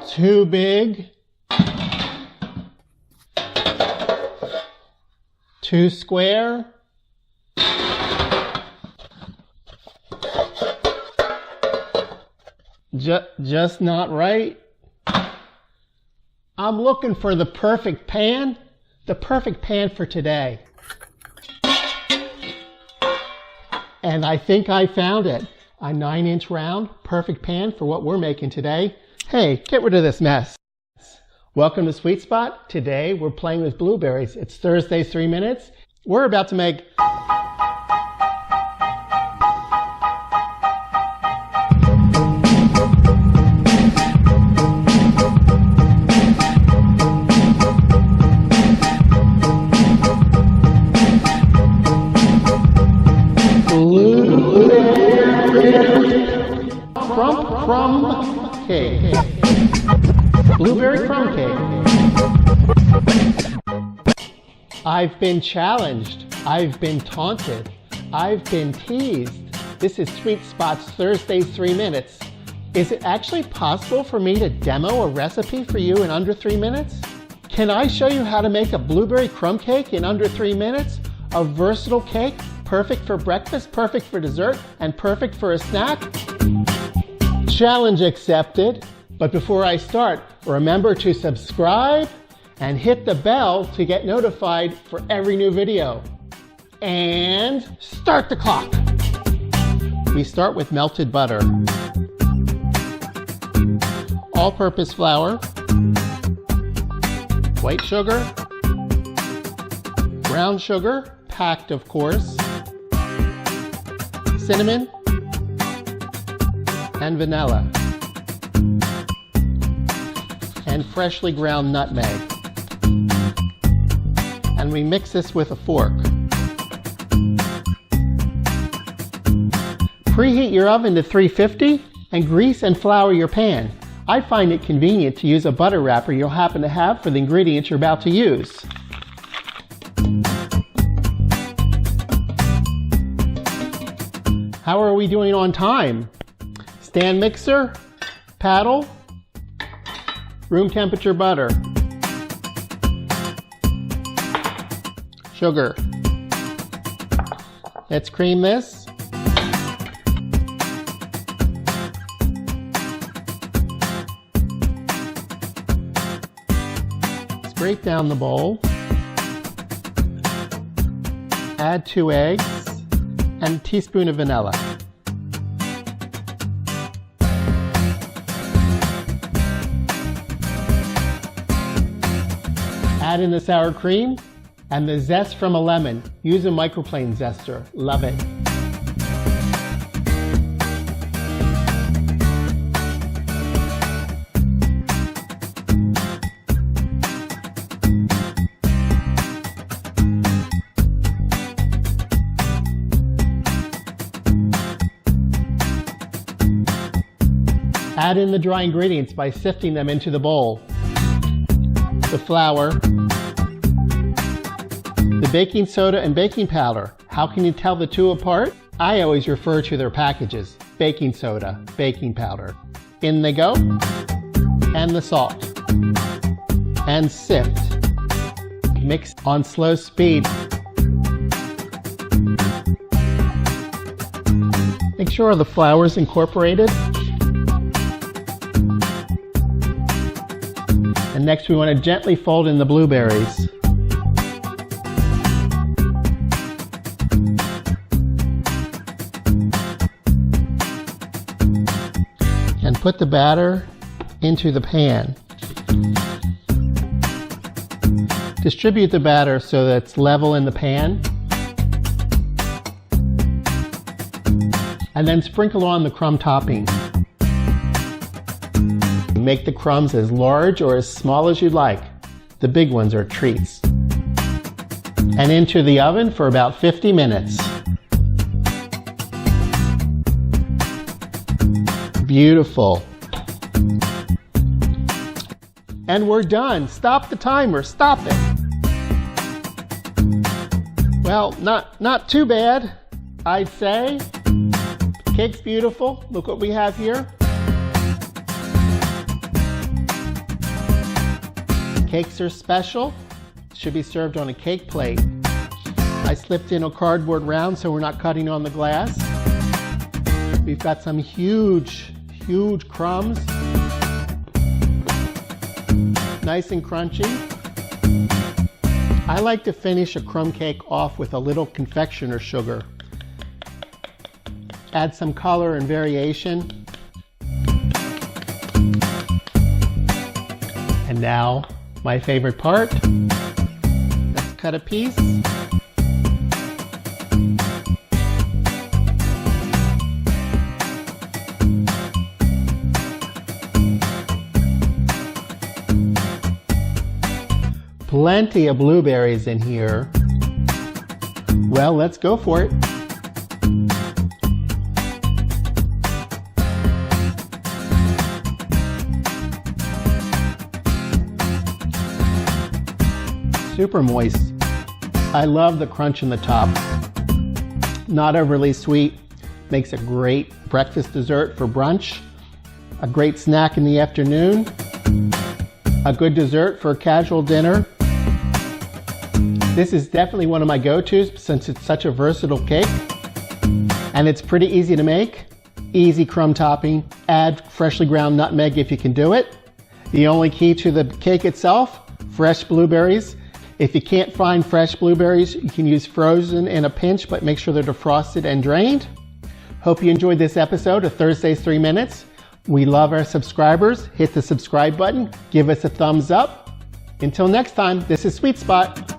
Too big. Too square. Just not right. I'm looking for the perfect pan for today. And I think I found it. A 9-inch round, perfect pan for what we're making today. Hey, get rid of this mess. Welcome to Sweet Spot. Today we're playing with blueberries. It's Thursday, 3 minutes. We're about to make crumb cake. Blueberry crumb cake. I've been challenged. I've been taunted. I've been teased. This is Sweet Spot's Thursday 3 minutes. Is it actually possible for me to demo a recipe for you in under 3 minutes? Can I show you how to make a blueberry crumb cake in under 3 minutes? A versatile cake, perfect for breakfast, perfect for dessert, and perfect for a snack? Challenge accepted. But before I start, remember to subscribe and hit the bell to get notified for every new video. And start the clock. We start with melted butter, all-purpose flour, white sugar, brown sugar, packed of course, cinnamon, and vanilla, and freshly ground nutmeg. And we mix this with a fork. Preheat your oven to 350 and grease and flour your pan. I find it convenient to use a butter wrapper you'll happen to have for the ingredients you're about to use. How are we doing on time? Stand mixer, paddle, room temperature butter, sugar. Let's cream this. Scrape down the bowl. Add 2 eggs and a teaspoon of vanilla. Add in the sour cream and the zest from a lemon. Use a microplane zester. Love it. Add in the dry ingredients by sifting them into the bowl. The flour, the baking soda and baking powder. How can you tell the two apart? I always refer to their packages. Baking soda, baking powder. In they go. And the salt. And sift. Mix on slow speed. Make sure the flour is incorporated. And next we want to gently fold in the blueberries. And put the batter into the pan. Distribute the batter so that it's level in the pan. And then sprinkle on the crumb topping. Make the crumbs as large or as small as you'd like. The big ones are treats. And into the oven for about 50 minutes. Beautiful. And we're done. Stop the timer. Stop it. Well, not too bad, I'd say. Cake's beautiful. Look what we have here. Cakes are special. Should be served on a cake plate. I slipped in a cardboard round so we're not cutting on the glass. We've got some huge crumbs. Nice and crunchy. I like to finish a crumb cake off with a little confectioner sugar. Add some color and variation. And now, my favorite part. Let's cut a piece. Plenty of blueberries in here. Well, let's go for it. Super moist. I love the crunch in the top. Not overly sweet. Makes a great breakfast dessert for brunch. A great snack in the afternoon. A good dessert for a casual dinner. This is definitely one of my go-tos since it's such a versatile cake. And it's pretty easy to make. Easy crumb topping. Add freshly ground nutmeg if you can do it. The only key to the cake itself, fresh blueberries. If you can't find fresh blueberries, you can use frozen in a pinch, but make sure they're defrosted and drained. Hope you enjoyed this episode of Thursday's 3 Minutes. We love our subscribers. Hit the subscribe button. Give us a thumbs up. Until next time, this is Sweet Spot.